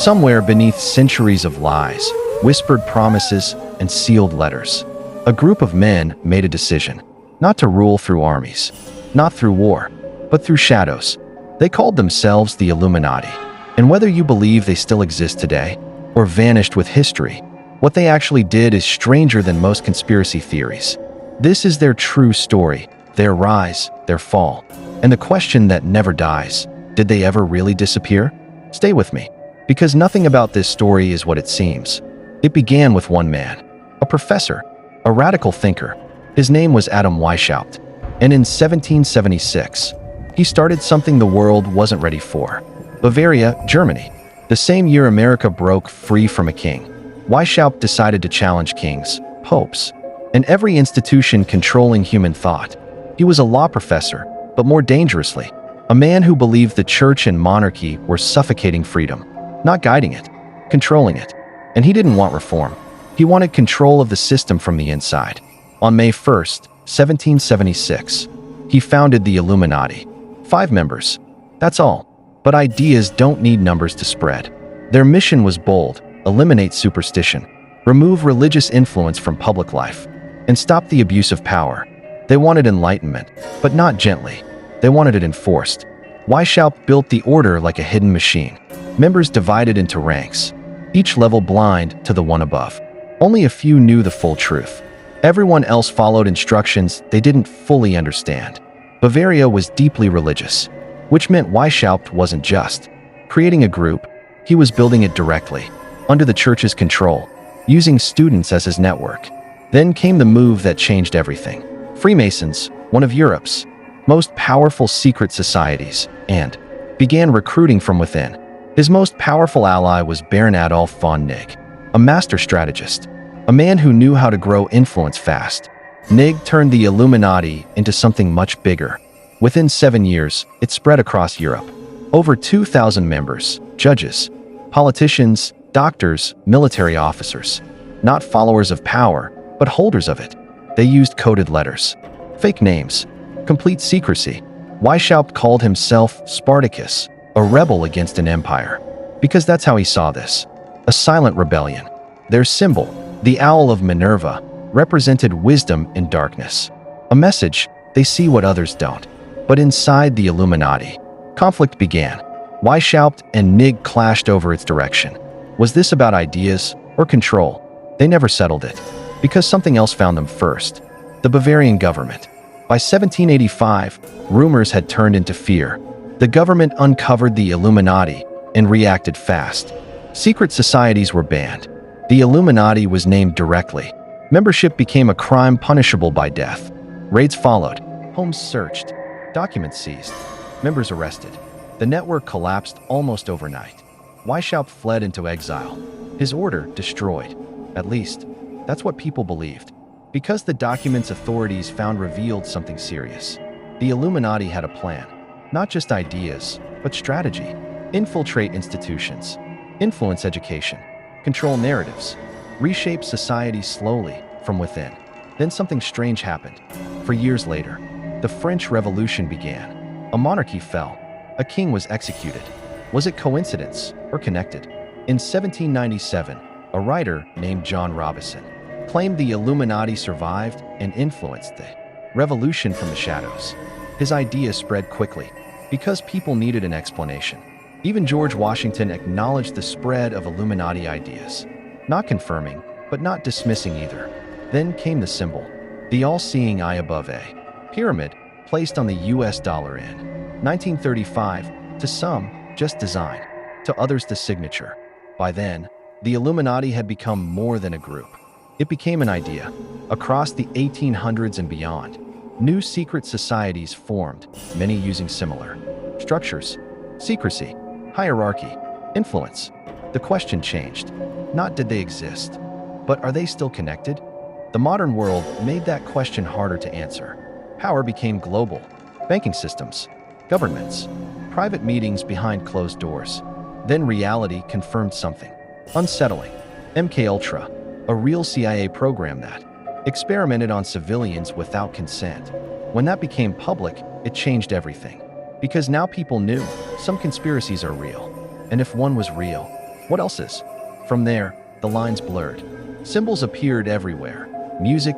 Somewhere beneath centuries of lies, whispered promises, and sealed letters, a group of men made a decision, not to rule through armies, not through war, but through shadows. They called themselves the Illuminati. And whether you believe they still exist today, or vanished with history, what they actually did is stranger than most conspiracy theories. This is their true story, their rise, their fall, and the question that never dies: did they ever really disappear? Stay with me, because nothing about this story is what it seems. It began with one man, a professor, a radical thinker. His name was Adam Weishaupt, and in 1776, he started something the world wasn't ready for. Bavaria, Germany. The same year America broke free from a king, Weishaupt decided to challenge kings, popes, and every institution controlling human thought. He was a law professor, but more dangerously, a man who believed the church and monarchy were suffocating freedom, not guiding it, controlling it. And he didn't want reform. He wanted control of the system from the inside. On May 1st, 1776, he founded the Illuminati. 5 members. That's all. But ideas don't need numbers to spread. Their mission was bold: eliminate superstition, remove religious influence from public life, and stop the abuse of power. They wanted enlightenment, but not gently. They wanted it enforced. Weishaupt built the order like a hidden machine. Members divided into ranks, each level blind to the one above. Only a few knew the full truth. Everyone else followed instructions they didn't fully understand. Bavaria was deeply religious, which meant Weishaupt wasn't just creating a group, he was building it directly, under the church's control, using students as his network. Then came the move that changed everything. Freemasons, one of Europe's most powerful secret societies, and began recruiting from within. His most powerful ally was Baron Adolf von Nigg, a master strategist, a man who knew how to grow influence fast. Nigg turned the Illuminati into something much bigger. Within 7 years, it spread across Europe. Over 2,000 members, judges, politicians, doctors, military officers, not followers of power, but holders of it. They used coded letters, fake names, complete secrecy. Weishaupt called himself Spartacus, a rebel against an empire, because that's how he saw this: a silent rebellion. Their symbol, the owl of Minerva, represented wisdom in darkness. A message: they see what others don't. But inside the Illuminati, conflict began. Weishaupt and Nigg clashed over its direction. Was this about ideas or control? They never settled it, because something else found them first: the Bavarian government. By 1785, rumors had turned into fear. The government uncovered the Illuminati and reacted fast. Secret societies were banned. The Illuminati was named directly. Membership became a crime punishable by death. Raids followed. Homes searched. Documents seized. Members arrested. The network collapsed almost overnight. Weishaupt fled into exile. His order destroyed. At least, that's what people believed. Because the documents authorities found revealed something serious. The Illuminati had a plan. Not just ideas, but strategy. Infiltrate institutions. Influence education. Control narratives. Reshape society slowly, from within. Then something strange happened. For years later, the French Revolution began. A monarchy fell. A king was executed. Was it coincidence or connected? In 1797, a writer named John Robison claimed the Illuminati survived and influenced the revolution from the shadows. His idea spread quickly because people needed an explanation. Even George Washington acknowledged the spread of Illuminati ideas, not confirming, but not dismissing either. Then came the symbol, the all-seeing eye above a pyramid placed on the US dollar in 1935, to some, just design, to others the signature. By then, the Illuminati had become more than a group. It became an idea. Across the 1800s and beyond, new secret societies formed, many using similar structures: secrecy, hierarchy, influence. The question changed. Not did they exist, but are they still connected? The modern world made that question harder to answer. Power became global. Banking systems, governments, private meetings behind closed doors. Then reality confirmed something unsettling. MKUltra, a real CIA program that experimented on civilians without consent. When that became public, it changed everything. Because now people knew some conspiracies are real. And if one was real, What else is? From there, the lines blurred. Symbols appeared everywhere. Music,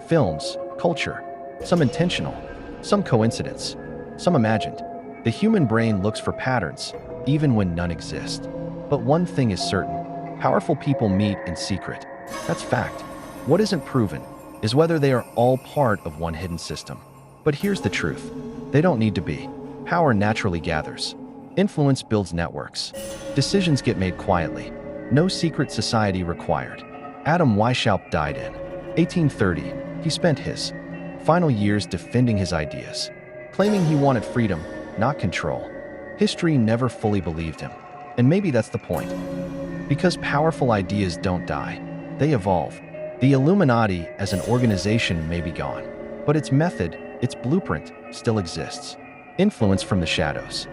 films, culture. Some intentional, some coincidence, some imagined. The human brain looks for patterns, even when none exist. But one thing is certain. Powerful people meet in secret. That's fact. What isn't proven is whether they are all part of one hidden system. But here's the truth. They don't need to be. Power naturally gathers. Influence builds networks. Decisions get made quietly. No secret society required. Adam Weishaupt died in 1830. He spent his final years defending his ideas, claiming he wanted freedom, not control. History never fully believed him. And maybe that's the point. Because powerful ideas don't die, they evolve. The Illuminati as an organization may be gone, but its method, its blueprint, still exists. Influence from the shadows.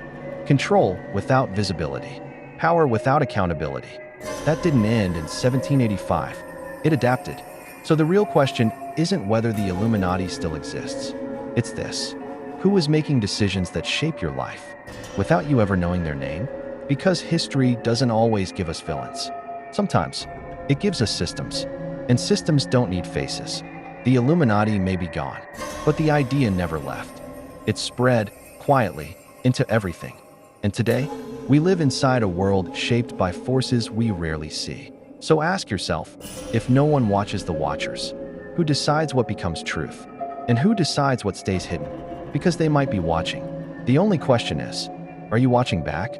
Control without visibility. Power without accountability. That didn't end in 1785. It adapted. So the real question isn't whether the Illuminati still exists. It's this. Who is making decisions that shape your life without you ever knowing their name? Because history doesn't always give us villains. Sometimes it gives us systems, and systems don't need faces. The Illuminati may be gone, but the idea never left. It spread quietly into everything. And today, we live inside a world shaped by forces we rarely see. So ask yourself, if no one watches the watchers, who decides what becomes truth? And who decides what stays hidden? Because they might be watching. The only question is, are you watching back?